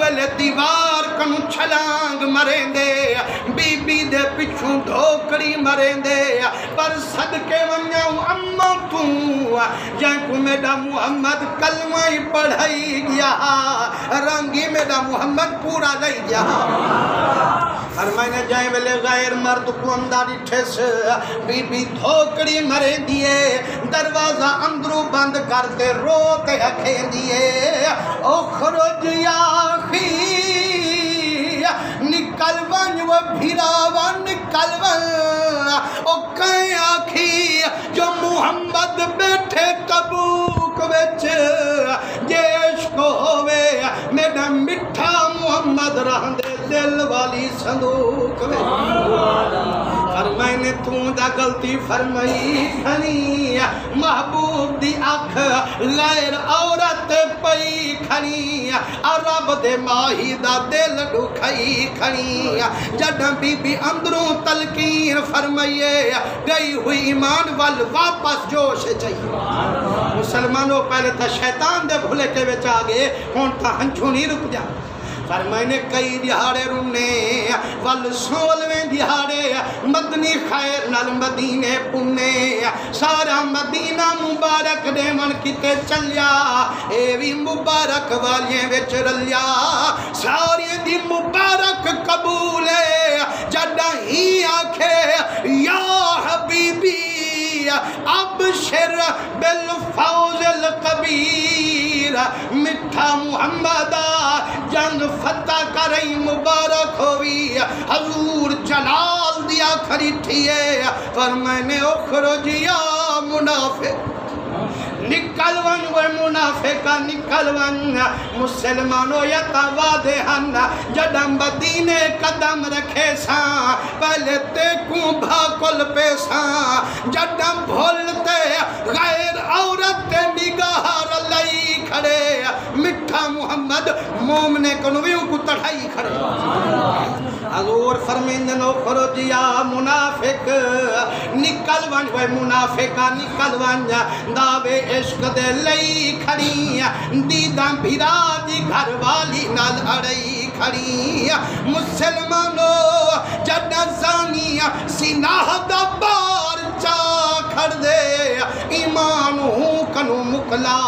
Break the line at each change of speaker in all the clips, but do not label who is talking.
वेले दीवार कनु छलांग मरेंदे बीबी दे पिछू धोकड़ी मरेंदे पर सदके वन्याऊं अम्मा तू जैकू मेरा मुहम्मद कलमा ही पढ़ाई गया रंगी मेरा मुहम्मद पूरा लई गया और मैंने जाए वेले गैर मर्द को अंदारी ठेस बीबी धोकड़ी मरे दिए दरवाजा अंदरों बंद करते रोते अखे दिए ओ खरोज याखी निकल वन वो भिरावा निकल वन ओ कहीं आखी जो मुहम्मद बैठे तबूक विच जेश को होवे मेरा मिठा मुहम्मद रहंदे दिल वाली संदूक में और मैंने तू दा गलती फरमाई खनी महबूब दी अख गैर औरत पई खनी और रब दे माही दा दिल दुखई खनी जद बीबी अंदरों तलकीन फरमाइए गई हुई ईमान वाल वापस जोश चाहिए मुसलमानों पहले तो शैतान दे भुले के विच आ गए हुण तां हंझू नहीं रुक जा पर मैंने कई दिहाड़े रुने वल 16वें दिहाड़े मदनी खैर नाल मदीने पुने सारा मदीना मुबारक दे मन किते चलिया ए भी मुबारक वालियां विच रलिया सारी दी मुबारक कबूल है जदा ही आखे या हबीबी अबशिर बिल फौज़िल कबीर मिठा मुहम्मद जंग फतह करई मुबारक होवी हजूर जलाल दिया खरी थिए पर मैंने ओखरो जिया मुनाफिक निकल वन वे मुनाफिका निकल वन मुसलमानों यतवादे हन जडम मदीने कदम रखे सा पहले ते को भाकुल पे सा जडम भोलते गैर औरत निगाह लई खड़े मिठा मुहम्मद मोमने कनवी को तढ़ाई खड़े हजूर फरमाइंदे नो करो जिया मुनाफिक निकल वन वे मुनाफिका निकल वन दावे इश्क दे लई खड़ी दीदा भिरा दी घर वाली नाल अड़ई खड़ी मुसलमानों जड़ा जानिया सिनाह दा बार चा खड़ दे ईमान हूँ कनु मुकला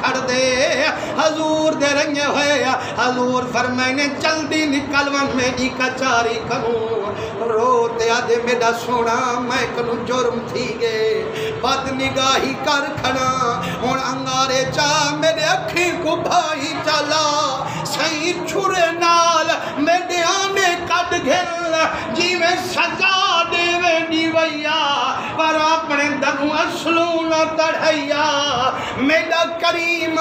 खड़ दे हजूर दे रंगे हुए हजूर फरमाइने जल्दी निकल वन मेरी कचारी करूँ रोते आदे मेरा सोना मैं कनु जुर्म थी गए बद निगाही कर खड़ा हुण अंगारे चा मेरे अखी को भाई चला सही छुरे नाल मेरे आने कद घिल जीवे सजा देवे दीवैया पर अपने दरू असलू न तढ़ैया मेरा करीम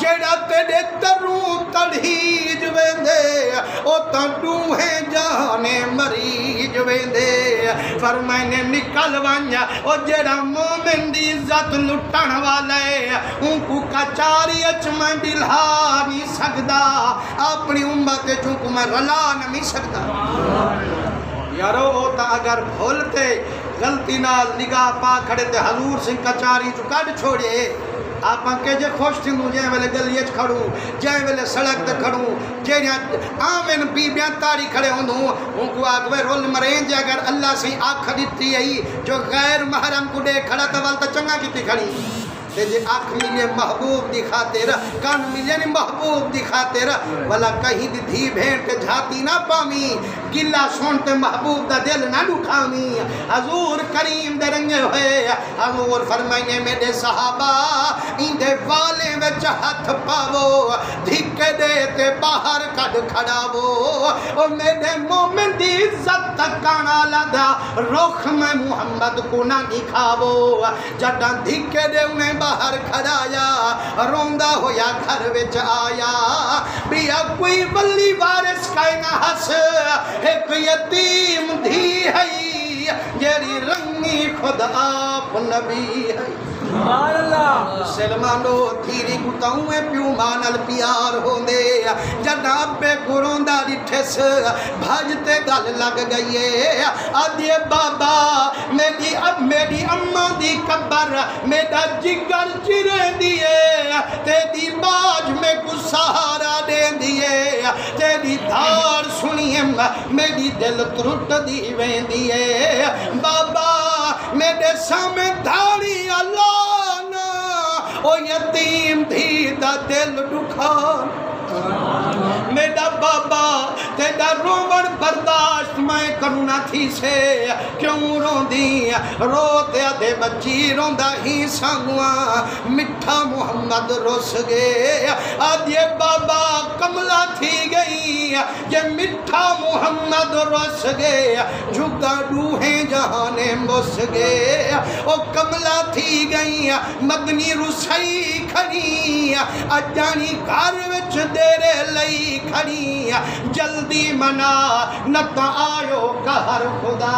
जेड़ा तेरे दरू तढ़ीज वेंदे ओ तां डूहे जाने मरीज वेंदे पर मैंने निकल वंजा ओ जेड़ा मोमिन दी इज्जत लुटण वाला है उनको कचारी अच मैं दिला नहीं सकदा अपनी उम्मत चूंकि मैं रला नहीं सकदा यारो होता अगर भूलते गलती नाल निगाह पा खड़े ते हजूर सिंह कचारी चु कड छोड़े आप के जे खुश थी जै वेले गली खड़ू जै वेले सड़क ते खड़ू जेरिया आवेन बीबियां ताड़ी खड़े होंदू उनको आगवे रोल मरेंज अगर अल्लाह से आँख दी आई जो गैर महरम को दे खड़ा तो वाल तो चंगा की खड़ी ते जे आँख मिले महबूब दी खातिर कान मिले नहीं महबूब दी खातिर भला कहीं दी धी भेंट के झाती ना पामी गिला सुनते महबूब दा दिल ना दुखामी हजूर करीम दे रंगे हुए हजूर फरमाइने मेरे सहाबा इंदे वाले विच हथ पावो धिक्के दे ते बाहर कद खड़ावो ओ मेरे मोमिन दी इज्जत तकाना लदा रुख में मुहम्मद को ना दिखावो जदा धिक्के दे उन्हें बाहर खड़ाया रोंदा होया घर विच आया बिया कोई वली वारिस काई ना हस एक यतीम धी है जेरी रंगी खुद आप नबी है सलमानो थीरी कुताऊं प्यू मानल प्यार होंदे जदा पे कुरोंदा डिठस भजते गल लग गई है आदे बाबा मेरी अम्मा दी कबर मेरा जिगर चिरे दिए तेरी बाज में कुछ सहारा दे दिए मेरी धार सुनिए मेरी दिल त्रुट दी वेंदी है बाबा मेरे सामने धारी अल्लाह ना ओ यतीम धी दा दिल दुखा मेरा बाबा तेरा रोवण बर्दाश्त मैं करूँ थी से क्यों रोंदी रोते दे बच्ची रोंदा ही संगवा मिठा मुहम्मद रुस गए आदे बाबा कमला थी गई ये मिठा मुहम्मद रुस गए झुका डूहे जहाने मुस गए ओ कमला थी गई मदनी रुसई खड़ी अजानी घर विच तेरे लई खड़ी जल्दी मना नत आयो कहर खुदा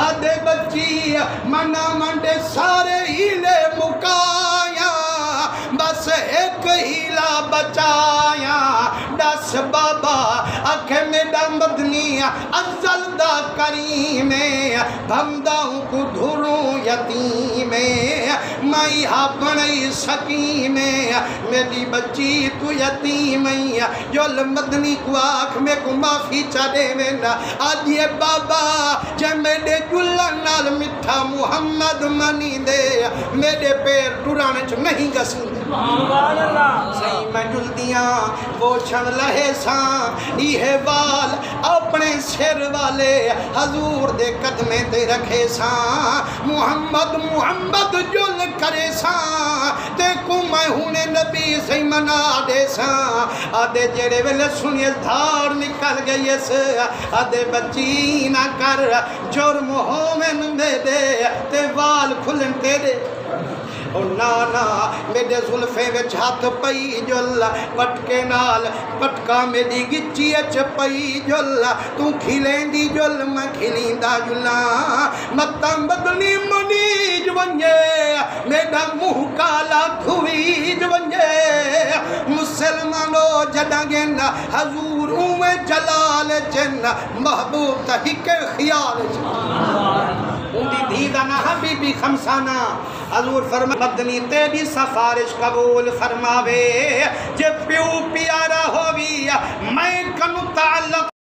आदे बच्ची मना मंडे सारे हीले मुकाया बस एक हीला बचाया दस बाबा आखे मेरा मदनी अजल दा करीम भमदाऊं को धुरूं यतीम मैं हा बनई सकीम मेरी बच्ची तू यतीम जोल मदनी को आख में को माफी चाहे में ना आज ये बाबा जे मेरे जुल्लन नाल मिठा मुहम्मद मनी दे मेरे पैर टुराने च नहीं गसी सही मैं जुल्दियां पोछण लहे सा इहे वाल अपने सिर वाले हजूर दे कदमे ते रखे सा मुहम्मद मुहम्मद जुल करे सा ते को मैं हुने नबी सही मना दे सा आदे जेड़े वेले सुनिए धार निकल गई इस आदे बच्ची ना कर जुर्म होवन मेरे ते वाल खुलन तेरे ओ नाना मेरे जुल्फे विच हाथ पई जुल पटके नाल पटका मेरी गिच्ची च पई जुल तू खिलेंदी जुल मैं खिलींदा जुला मत्ता बदली मुनीज वंजे मेरा मुंह काला खुवीज वंजे मुसलमानो जडागे ना हजूर उमे जलाल जन्ना महबूब तहिके ख्याल उनकी धी दा ना हबीबी खमसाना हजूर फरमा मदनी तेरी सिफारिश कबूल फरमावे जे प्यू प्यारा होवी मैं कनु ताल्लुक